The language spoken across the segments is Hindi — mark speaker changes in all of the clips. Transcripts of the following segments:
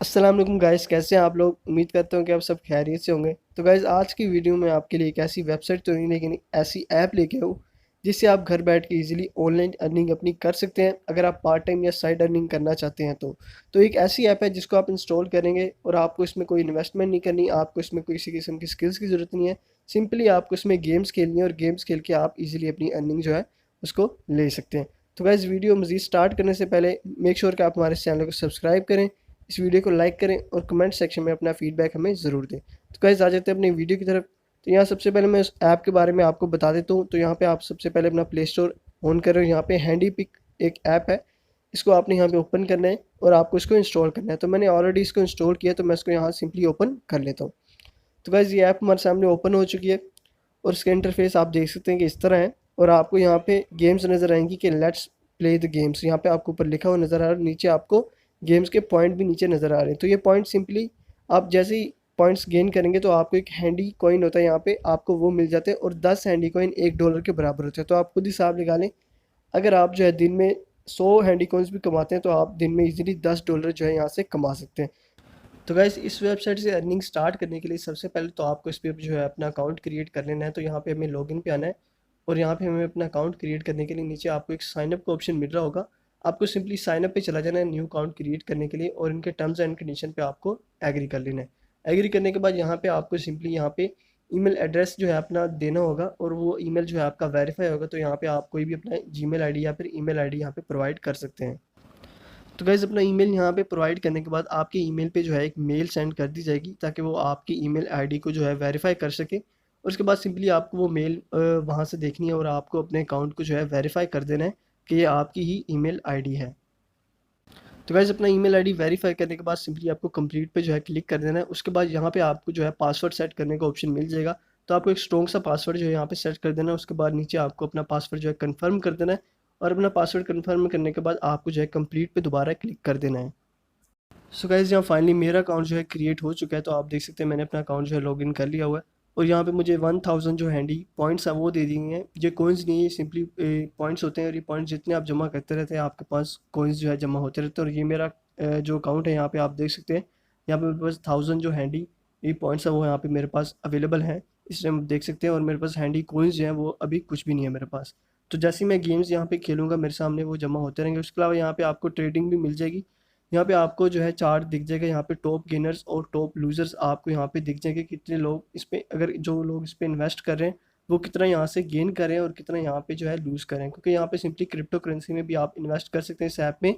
Speaker 1: अस्सलाम वालेकुम गाइस, कैसे हैं आप लोग। उम्मीद करता हूँ कि आप सब खैरियत से होंगे। तो गाइस, आज की वीडियो में आपके लिए एक ऐसी वेबसाइट तो नहीं लेकिन ऐसी ऐप लेके आऊँ जिससे आप घर बैठ के इजीली ऑनलाइन अर्निंग अपनी कर सकते हैं, अगर आप पार्ट टाइम या साइड अर्निंग करना चाहते हैं तो एक ऐसी ऐप है जिसको आप इंस्टॉल करेंगे और आपको इसमें कोई इन्वेस्टमेंट नहीं करनी, आपको इसमें कोई किसी किस्म की स्किल्स की ज़रूरत नहीं है। सिंपली आपको इसमें गेम्स खेलनी है और गेम्स खेल के आप इजीली अपनी अर्निंग जो है उसको ले सकते हैं। तो गाइस, वीडियो मज़ीद स्टार्ट करने से पहले मेक श्योर कि आप हमारे चैनल को सब्सक्राइब करें, इस वीडियो को लाइक करें और कमेंट सेक्शन में अपना फीडबैक हमें ज़रूर दें। तो गाइस, आ जाते हैं अपनी वीडियो की तरफ। तो यहाँ सबसे पहले मैं उस ऐप के बारे में आपको बता देता हूँ। तो यहाँ पे आप सबसे पहले अपना प्ले स्टोर ऑन करें। यहाँ पे हैंडी पिक एक ऐप है, इसको आपने यहाँ पे ओपन करना है और आपको इसको इंस्टॉल करना है। तो मैंने ऑलरेडी इसको इंस्टॉल किया, तो मैं इसको यहाँ सिंपली ओपन कर लेता हूँ। तो गाइस, ये ऐप हमारे सामने ओपन हो चुकी है और इसका इंटरफेस आप देख सकते हैं कि इस तरह है। और आपको यहाँ पे गेम्स नज़र आएंगी कि लेट्स प्ले द गेम्स, यहाँ पे आपको ऊपर लिखा हुआ नज़र आ रहा है, नीचे आपको गेम्स के पॉइंट भी नीचे नज़र आ रहे हैं। तो ये पॉइंट सिंपली आप जैसे ही पॉइंट्स गेन करेंगे तो आपको एक हैंडी कॉइन होता है, यहाँ पे आपको वो मिल जाते हैं और 10 हैंडी कॉइन $1 के बराबर होते हैं। तो आप खुद हिसाब लगा लें, अगर आप जो है दिन में 100 हैंडी कॉइन्स भी कमाते हैं तो आप दिन में इजीली $10 जो है यहाँ से कमा सकते हैं। तो गाइस, इस वेबसाइट से अर्निंग स्टार्ट करने के लिए सबसे पहले तो आपको इस पे जो है अपना अकाउंट क्रिएट कर लेना है। तो यहाँ पे हमें लॉगिन पे आना है और यहाँ पे हमें अपना अकाउंट क्रिएट करने के लिए नीचे आपको एक साइनअप का ऑप्शन मिल रहा होगा। आपको सिंपली साइनअप पे चला जाना है न्यू अकाउंट क्रिएट करने के लिए और इनके टर्म्स एंड कंडीशन पे आपको एग्री कर लेना है। एग्री करने के बाद यहाँ पे आपको सिंपली यहाँ पे ईमेल एड्रेस जो है अपना देना होगा और वो ईमेल जो है आपका वेरीफाई होगा। तो यहाँ पे आप कोई भी अपना जीमेल आईडी या फिर ईमेल आईडी यहाँ पे प्रोवाइड कर सकते हैं। तो गाइज़, अपना ईमेल यहाँ पे प्रोवाइड करने के बाद आपके ईमेल पे जो है एक मेल सेंड कर दी जाएगी ताकि वो आपकी ईमेल आईडी को जो है वेरीफाई कर सके। और उसके बाद सिंपली आपको वो मेल वहाँ से देखनी है और आपको अपने अकाउंट को जो है वेरीफाई कर देना है कि ये आपकी ही ईमेल आईडी है। तो गाइज़, अपना ईमेल आईडी वेरीफाई करने के बाद सिंपली आपको कंप्लीट पे जो है क्लिक कर देना है। उसके बाद यहाँ पे आपको जो है पासवर्ड सेट करने का ऑप्शन मिल जाएगा। तो आपको एक स्ट्रॉन्ग सा पासवर्ड जो है यहाँ पे सेट कर देना है। उसके बाद नीचे आपको अपना पासवर्ड जो है कंफर्म कर देना है और अपना पासवर्ड कंफर्म करने के बाद आपको जो है कंप्लीट पे दोबारा क्लिक कर देना है। सो गाइज़, यहाँ फाइनली मेरा अकाउंट जो है क्रिएट हो चुका है। तो आप देख सकते हैं मैंने अपना अकाउंट जो है लॉगिन कर लिया हुआ है और यहाँ पे मुझे 1000 जो हैंडी पॉइंट्स हैं वो दे दिए हैं। ये कोइंस नहीं है, सिंपली पॉइंट्स होते हैं और ये पॉइंट्स जितने आप जमा करते रहते हैं आपके पास कोइंस जो है जमा होते रहते हैं। और ये मेरा जो अकाउंट है यहाँ पे आप देख सकते हैं, यहाँ पे मेरे पास 1000 जो हैंडी ये पॉइंट्स है वो यहाँ पे मेरे पास अवेलेबल हैं, इस टाइम आप देख सकते हैं। और मेरे पास हैंडी कोइंस जो हैं वो अभी कुछ भी नहीं है मेरे पास। तो जैसे ही मैं गेम्स यहाँ पे खेलूँगा मेरे सामने वो जमा होते रहेंगे। उसके अलावा यहाँ पे आपको ट्रेडिंग भी मिल जाएगी। यहाँ पे आपको जो है चार्ट दिख जाएगा, यहाँ पे टॉप गेनर्स और टॉप लूजर्स आपको यहाँ पे दिख जाएंगे, कितने लोग इस पे, अगर जो लोग इस पे इन्वेस्ट कर रहे हैं वो कितना यहाँ से गेन कर रहे हैं और कितना यहाँ पे जो है लूज कर रहे हैं। क्योंकि यहाँ पे सिंपली क्रिप्टो करेंसी में भी आप इन्वेस्ट कर सकते हैं इस ऐप में।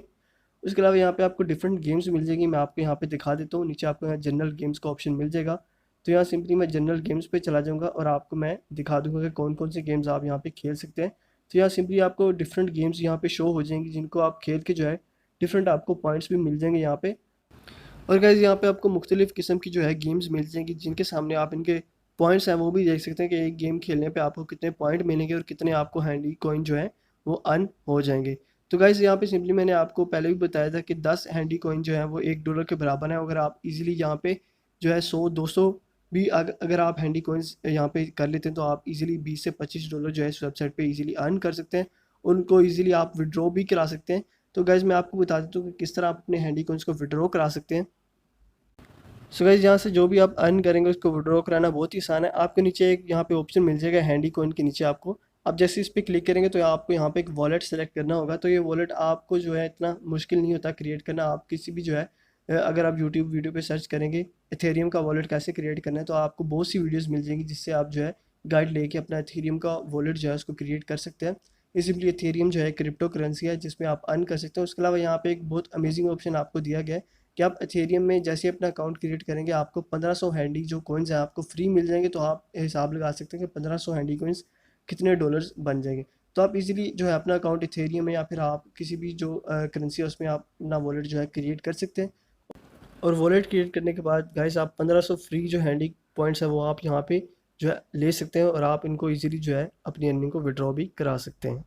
Speaker 1: उसके अलावा यहाँ पे आपको डिफरेंट गेम्स मिल जाएंगी, मैं आपको यहाँ पे दिखा देता हूँ। नीचे आपको यहाँ जनरल गेम्स का ऑप्शन मिल जाएगा। तो यहाँ सिंपली मैं जनरल गेम्स पे चला जाऊँगा और आपको मैं दिखा दूँगा कि कौन कौन से गेम्स आप यहाँ पे खेल सकते हैं। तो यहाँ सिंपली आपको डिफरेंट गेम्स यहाँ पे शो हो जाएंगी जिनको आप खेल के जो है डिफरेंट आपको पॉइंट्स भी मिल जाएंगे यहाँ पे। और गाइज़, यहाँ पे आपको मुख्तलिफ़ किस्म की जो है गेम्स मिल जाएंगी जिनके सामने आप इनके पॉइंट्स हैं वो भी देख सकते हैं कि एक गेम खेलने पे आपको कितने पॉइंट मिलेंगे और कितने आपको हैंडी कॉइन जो है वो अर्न हो जाएंगे। तो गाइज़, यहाँ पे सिंपली मैंने आपको पहले भी बताया था कि 10 हैंडी कॉइन जो है वो $1 के बराबर है। अगर आप इजीली यहाँ पे जो है 100-200 भी अगर आप हैंडी कॉइन्स यहाँ पे कर लेते हैं तो आप इजीली $20 से $25 जो है इस वेबसाइट पे इजीली अर्न कर सकते हैं। उनको इजीली आप विड्रॉ भी करा सकते हैं। तो गाइज़, मैं आपको बता देता हूँ कि किस तरह आप अपने हैंडी कॉइन्स को विड्रॉ करा सकते हैं। सो गाइस, यहाँ से जो भी आप अर्न करेंगे उसको विड्रॉ कराना बहुत ही आसान है। आपको नीचे एक यहाँ पे ऑप्शन मिल जाएगा हैंडी कॉइन के नीचे आपको। आप जैसे इस पे क्लिक करेंगे तो आपको यहाँ पे एक वॉलेट सेलेक्ट करना होगा। तो ये वॉलेट आपको जो है इतना मुश्किल नहीं होता क्रिएट करना। आप किसी भी जो है अगर आप यूट्यूब वीडियो पे सर्च करेंगे एथेरियम का वॉलेट कैसे क्रिएट करना है तो आपको बहुत सी वीडियोज़ मिल जाएंगी जिससे आप जो है गाइड लेके अपना एथेरियम का वॉलेट जो है उसको क्रिएट कर सकते हैं। ये सिंपली एथेरियम जो है क्रिप्टो करेंसी है जिसमें आप अर्न कर सकते हैं। उसके अलावा यहाँ पे एक बहुत अमेजिंग ऑप्शन आपको दिया गया है कि आप एथेरियम में जैसे ही अपना अकाउंट क्रिएट करेंगे आपको 1500 हैंडी जो कॉइन्स हैं आपको फ्री मिल जाएंगे। तो आप हिसाब लगा सकते हैं कि 1500 हैंडी कॉइन्स कितने डॉलर्स बन जाएंगे। तो आप इजीली जो है अपना अकाउंट एथेरियम में या फिर आप किसी भी जो करेंसी है उसमें आप अपना वॉलेट जो है क्रिएट कर सकते हैं। और वॉलेट क्रिएट करने के बाद गाइस आप 1500 फ्री जो हैंडी पॉइंट्स है वो आप यहाँ पे जो है ले सकते हैं और आप इनको ईजिली जो है अपनी अर्निंग को विड्रॉ भी करा सकते हैं।